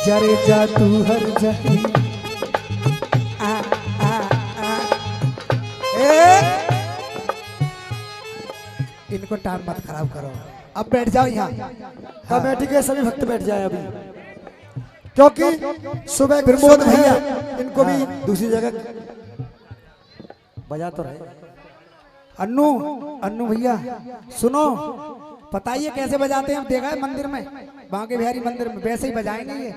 जरे जा तू हर जाई आ आ आ इनको टाइम मत खराब करो। अब बैठ जाओ यहाँ। कमेटी के सभी भक्त बैठ जाए अभी, क्योंकि सुबह प्रमोद भैया इनको भी दूसरी जगह बजा तो रहे। अन्नू अन्नू भैया सुनो, पता ही है कैसे बजाते हैं, देखा है मंदिर में, बांके बिहारी मंदिर में वैसे ही बजाएंगे ये।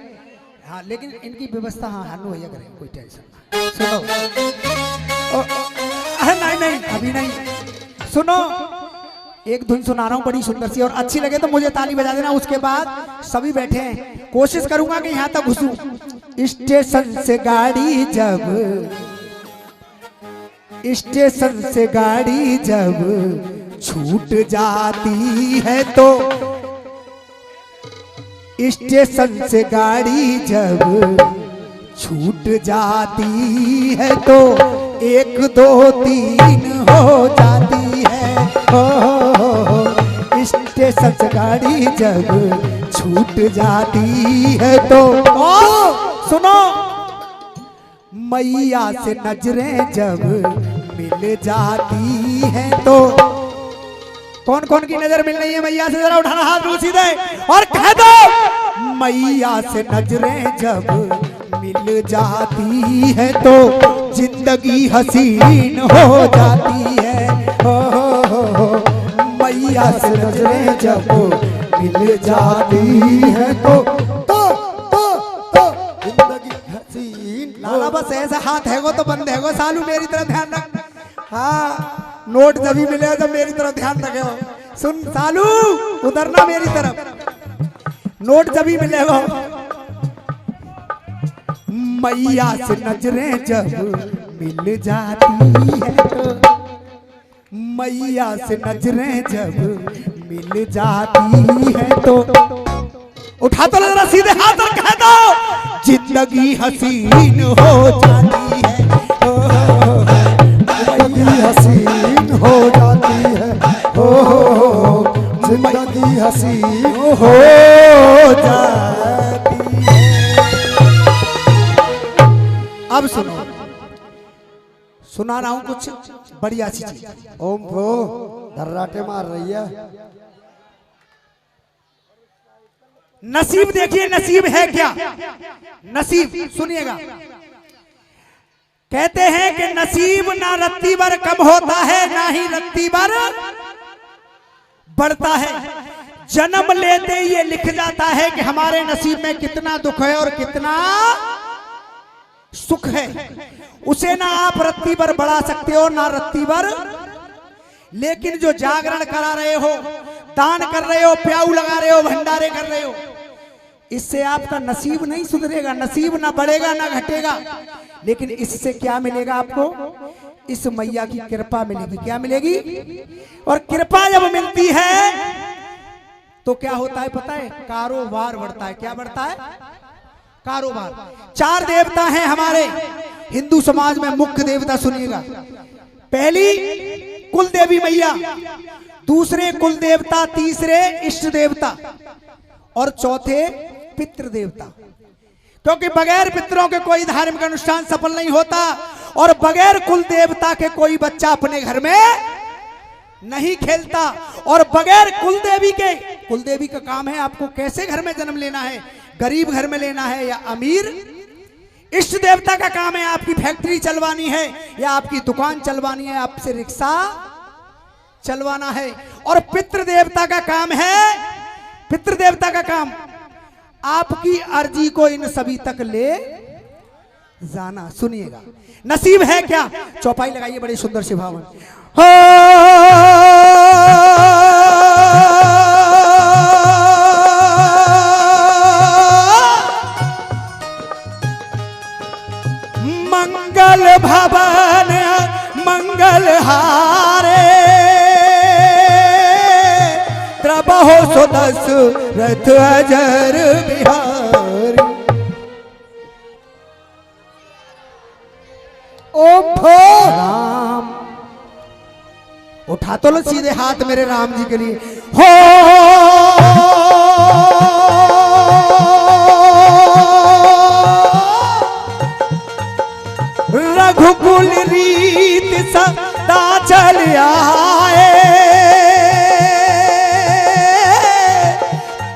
हाँ लेकिन इनकी व्यवस्था हाँ अन्नू भैया करेंगे, कोई टेंशन नहीं। सुनो नहीं नहीं अभी नहीं, सुनो एक धुन सुना रहा हूँ बड़ी सुंदर सी, और अच्छी लगे तो मुझे ताली बजा देना। उसके बाद सभी बैठे हैं, कोशिश करूंगा कि यहाँ तक घुसूं। स्टेशन से गाड़ी जब, स्टेशन से गाड़ी जब छूट जाती है तो, स्टेशन से गाड़ी जब छूट जाती है तो 1 2 3 हो जाती है। स्टेशन से गाड़ी जब छूट जाती है तो सुनो, मैया से नजरें जब मिल जाती हैं तो, कौन कौन की नजर मिल रही है मैया से, जरा उठाना हाथ रूसी दे और कह दो, मैया से नजरें जब मिल जाती है तो जिंदगी हसीन हो जाती है। हो मैया से नजरें जब मिल जाती है तो जिंदगी हसीन। लाला बस ऐसा हाथ हैगो तो बंद हैगो, सालू मेरी तरफ ध्यान रख। हाँ नोट जब भी मिले तो मेरी तरफ ध्यान रखे। सुन सालू उधर ना मेरी तरफ, नोट जब भी मिलेगा। मैया से नजरें जब मिल जाती है तो, मैया से नजरें जब मिल जाती है तो, उठा तो जरा सीधे हाथ और कह दो, जिंदगी हसीन हो जाती है। जिंदगी हसीन हो जाती है। जिंदगी हसीन हो जाती है। अब सुनो, सुना रहा हूं कुछ बढ़िया सी चीज। ओम भो धर्राटे मार रही है। नसीब देखिए, नसीब है क्या? नसीब सुनिएगा, कहते हैं कि नसीब ना रत्ती भर कम होता है, ना ही रत्ती भर बढ़ता है। जन्म लेते ये लिख जाता है कि हमारे नसीब में कितना दुख है और कितना सुख है। उसे ना आप रत्ती भर बढ़ा सकते हो, ना रत्ती भर। लेकिन जो जागरण करा रहे हो, दान कर रहे हो, प्याऊ लगा रहे हो, भंडारे कर रहे हो, इससे आपका नसीब नहीं सुधरेगा, नसीब ना बढ़ेगा ना घटेगा। लेकिन इससे क्या मिलेगा आपको? इस मैया की कृपा मिलेगी। क्या मिलेगी? और कृपा जब मिलती है तो क्या होता है पता है? कारोबार बढ़ता है। क्या बढ़ता है? कारोबार। 4 देवता हैं हमारे हिंदू समाज में, मुख्य देवता सुनिएगा। पहली कुल देवी मैया, दूसरे कुल देवता, तीसरे इष्ट देवता और चौथे पितृ देवता। क्योंकि बगैर पितरों के कोई धार्मिक अनुष्ठान सफल नहीं होता, और बगैर कुल देवता के कोई बच्चा अपने घर में नहीं खेलता, और बगैर कुल देवी के, कुल देवी का काम है आपको कैसे घर में जन्म लेना है, गरीब घर में लेना है या अमीर। इष्ट देवता का काम है आपकी फैक्ट्री चलवानी है या आपकी दुकान चलवानी है, आपसे रिक्शा चलवाना है। और पितृ देवता का काम है, पितृ देवता का काम आपकी अर्जी को इन सभी तक ले जाना। सुनिएगा, नसीब है क्या? चौपाई लगाइए बड़ी सुंदर सी भावन। हो मंगल भवन मंगल हारे, त्रबहो सो दशरथ अजर बिहारी। ओम भो राम, उठा तो लो सीधे हाथ मेरे राम जी के लिए। हो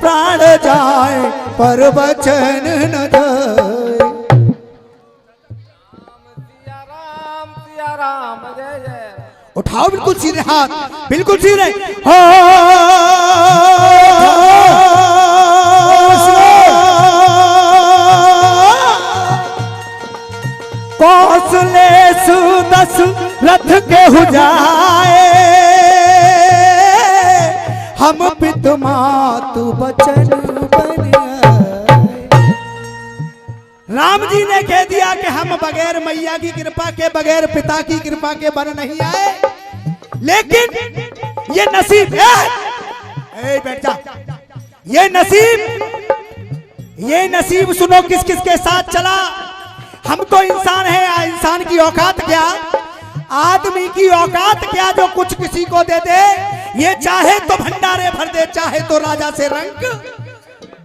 प्राण जाए पर वचन न जाए। सिया राम जय जय। उठाओ बिल्कुल सीधे हाथ, बिल्कुल सीधे। हो कौशले सुदस रथ के हो जाए, हम पित मातु बचन बन आए। राम जी ने कह दिया कि हम बगैर मैया की कृपा के, बगैर पिता की कृपा के बन नहीं आए, लेकिन ये नसीब है। बैठ जा। ये नसीब सुनो किस किस के साथ चला। हम तो इंसान है, इंसान की औकात क्या, आदमी की औकात क्या जो कुछ किसी को दे दे। ये चाहे तो भंडारे भर दे, चाहे तो राजा से रंग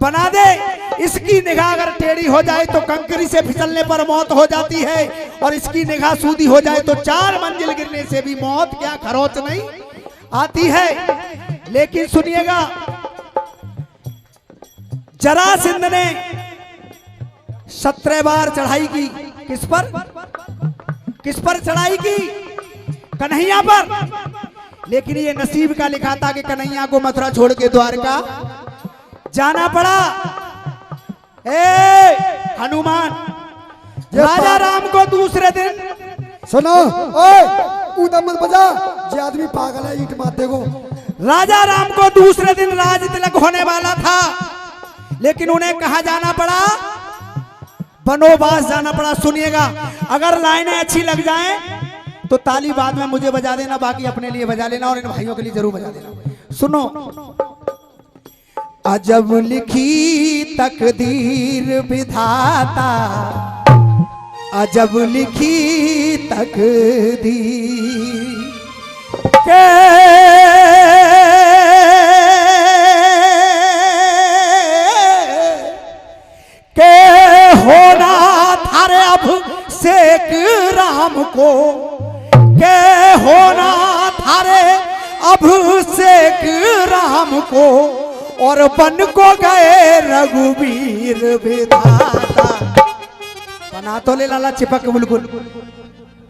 बना दे। इसकी निगाह अगर टेढ़ी हो जाए तो कंकरी से फिसलने पर मौत हो जाती है, और इसकी निगाह सूदी हो जाए तो 4 मंजिल गिरने से भी मौत क्या खरोच नहीं आती है। लेकिन सुनिएगा, जरासंध ने 17 बार चढ़ाई की। किस पर? किस पर चढ़ाई की? कन्हैया पर। लेकिन ये नसीब का लिखा था कि कन्हैया को मथुरा छोड़ के द्वारका जाना पड़ा। हनुमान राजा राम को दूसरे दिन, सुनो, ओए ऊधम मत बजा, ये आदमी पागल है, ईंट मारते को। राजा राम को दूसरे दिन राज तिलक होने वाला था, लेकिन उन्हें कहा जाना पड़ा, बनोबास जाना पड़ा। सुनिएगा, अगर लाइनें अच्छी लग जाएं तो ताली बाद में मुझे बजा देना, बाकी अपने लिए बजा लेना और इन भाइयों के लिए जरूर बजा देना। सुनो, अजब लिखी तकदीर विधाता, अजब लिखी तकदीर के होना थारे अब शेख राम को, के होना थारे अब शेख राम को, और बन को गए रघुवीर विधाता। बना तो ले लाला चिपक बिल्कुल।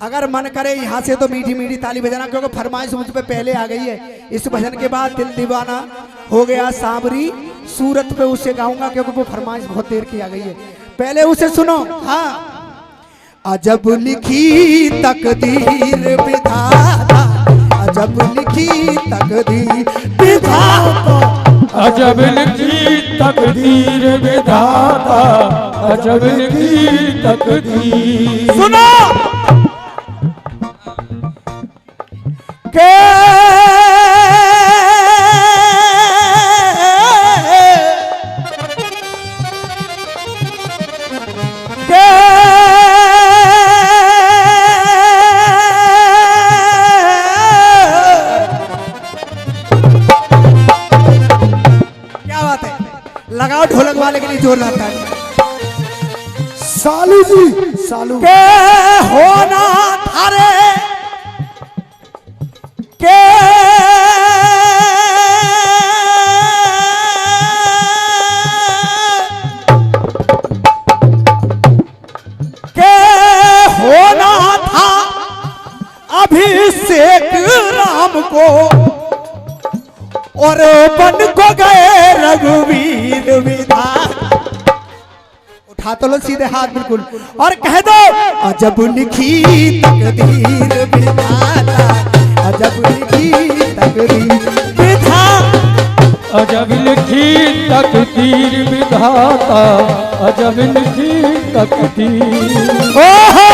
अगर मन करे यहाँ से तो मीठी मीठी ताली बजाना, क्योंकि फरमाइश मुझ पे पहले आ गई है। इस भजन के बाद दिल दीवाना हो गया सांवरी सूरत पे उसे गाऊंगा, क्योंकि वो फरमाइश बहुत देर की आ गई है। पहले उसे सुनो। हाँ, अजब लिखी तकदीर विधाता, अजब लिखी तकदीर विधाता, अजब लिखी तकदीर विधाता, अजब लिखी तकदीर। सुनो के लगाओ ढोलक वाले के लिए जोर लाता है। सालू जी, सालू के होना थारे के होना था अभिषेक राम को, और बन को गए रघुवीर विधाता। उठा तो लो सीधे हाथ बिल्कुल और कह दो, अजब लिखी तकदीर विधाता, अजब लिखी तकदीर विधाता, अजब लिखी तकदीर विधाता, अजब लिखी तकदीर। ओहो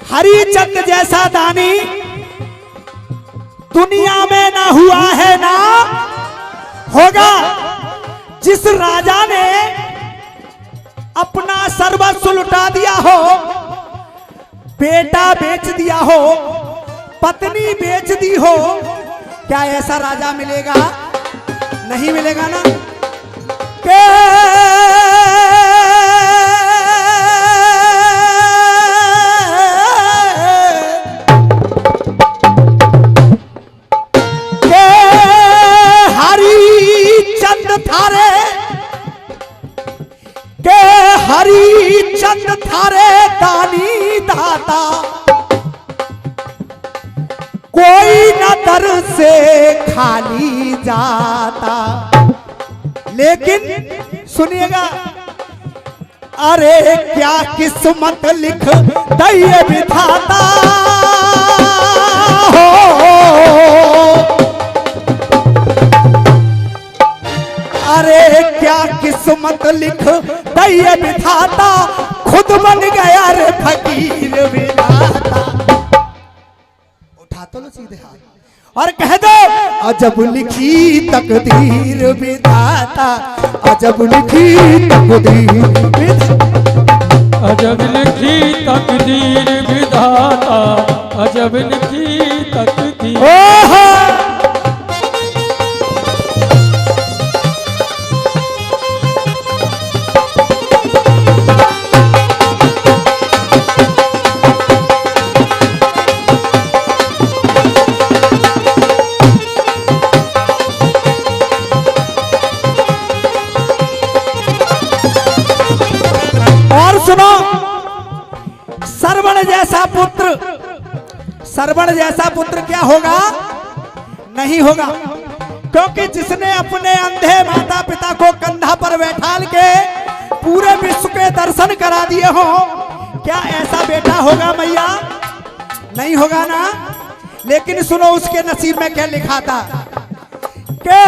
हरिचंद जैसा दानी दुनिया में ना हुआ है ना होगा। जिस राजा ने अपना सर्वस्व लुटा दिया हो, बेटा बेच दिया हो, पत्नी बेच दी हो, क्या ऐसा राजा मिलेगा? नहीं मिलेगा ना। के हरिचंद थारे दानी दाता, कोई न दर से खाली जाता। लेकिन सुनिएगा, अरे क्या किस्मत लिख दई विधाता हो, अरे क्या किस्मत लिख दई विधाता, खुद बन गया रे फकीर विधाता। उठा तो लो सीधे हाथ और कह दो, अजब लिखी तकदीर विधाता, अजब लिखी तकदीर विधाता, अजब लिखी तकदीर विधाता, अजब लिखी तकदीर। सुनो, सरवण जैसा पुत्र, सरवण जैसा पुत्र क्या होगा? नहीं होगा, क्योंकि जिसने अपने अंधे माता पिता को कंधा पर बैठाल के पूरे विश्व के दर्शन करा दिए हो, क्या ऐसा बेटा होगा मैया? नहीं होगा ना। लेकिन सुनो उसके नसीब में क्या लिखा था के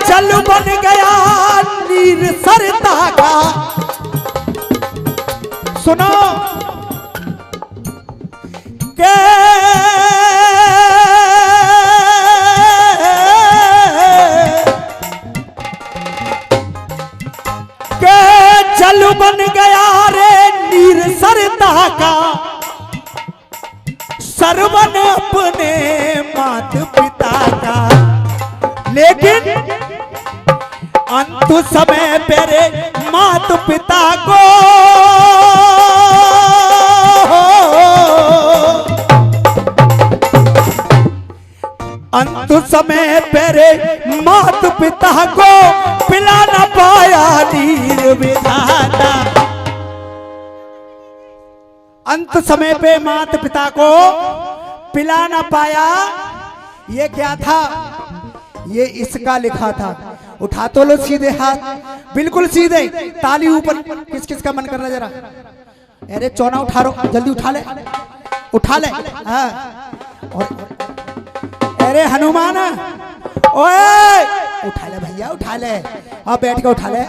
चल बन गया नीर सरता का। सुनो के चल बन गया रे नीर सरता का, सरवन अपने मात पिता का। लेकिन अंत समय पेरे मात पिता को अंत समय पेरे मात पिता को पिला न पाया नीर विधाता। अंत समय पे मात पिता को पिला न पाया, ये क्या था? ये इसका लिखा था। उठा तो लो सीधे हाथ, बिल्कुल सीधे, ताली ऊपर। किस किस का मन कर रहा है जरा? अरे चौना उठा रो, जल्दी उठा ले, उठा ले। हाँ, और अरे हनुमान, ओए उठा ले भैया, उठा ले, अब बैठ के उठा ले।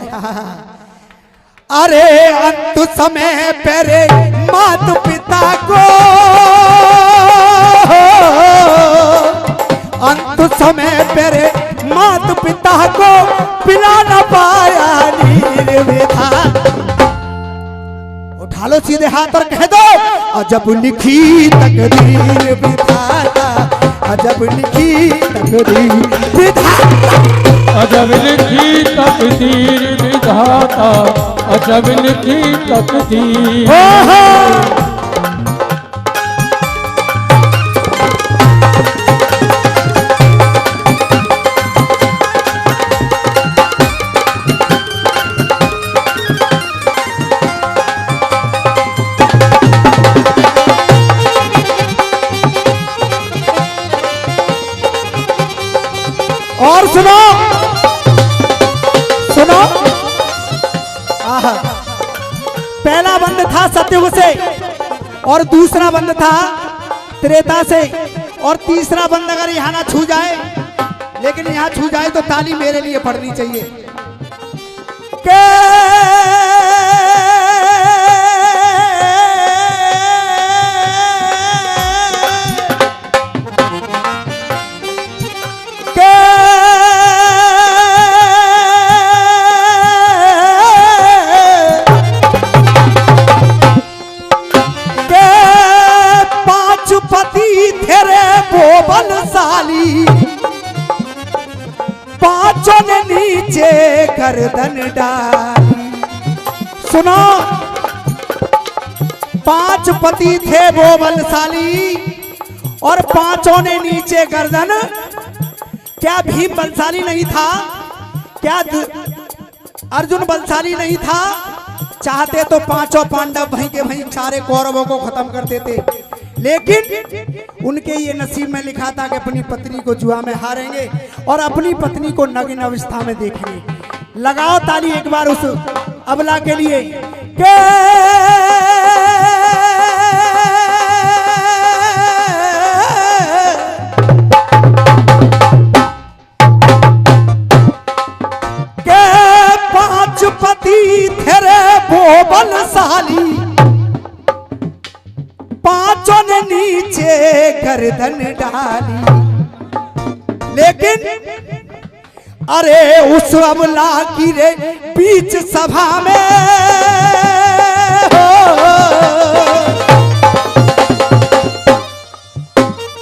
अरे अंत समय पेरे मात पिता को, अंत समय पेरे मात पिता को पिला न पाया नीर विधाता। उठा लो सीधे हाथ और कह दो, अजब लिखी तकदीर विधाता, अजब लिखी तकदीर विधाता, अजब लिखी तकदीर विधाता, अजब लिखी तकदीर। और सुनो सुनो, पहला बंद था सतयुग से, और दूसरा बंद था त्रेता से, और तीसरा बंद अगर यहाँ ना छू जाए, लेकिन यहाँ छू जाए तो ताली मेरे लिए पड़नी चाहिए। के गर्दन डाली। सुनो, 5 पति थे वो बलशाली और 5ओं ने नीचे गर्दन। क्या भीम बलशाली नहीं था? क्या अर्जुन बलशाली नहीं था? चाहते तो 5 पांडव वहीं के वहीं सारे कौरवों को खत्म कर देते, लेकिन उनके ये नसीब में लिखा था कि अपनी पत्नी को जुआ में हारेंगे और अपनी पत्नी को नग्न अवस्था में देखेंगे। लगाओ ताली एक बार उस अबला के लिए के पति तेरे वो बलशाली, 5ओं ने नीचे गर्दन डाली। लेकिन अरे उस अबला की रे बीच सभा में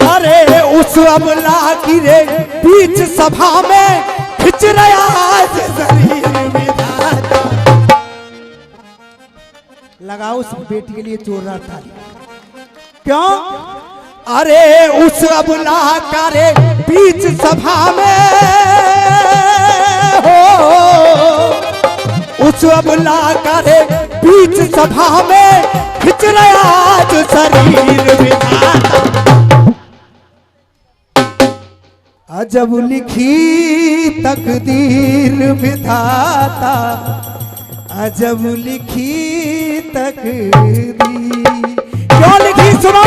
अरे उस अबला की रे बीच सभा में खिंच रहा आज शरीर में। लगाओ उस बेटी के लिए जोरदार ताली। क्यों? अरे उस अबला का रे बीच सभा में हो, उस अबला का रे बीच सभा में खिंच रहा आज शरीर विधाता। अजब लिखी तकदीर विधाता, अजब लिखी तकदीर। क्यों लिखी सुनो,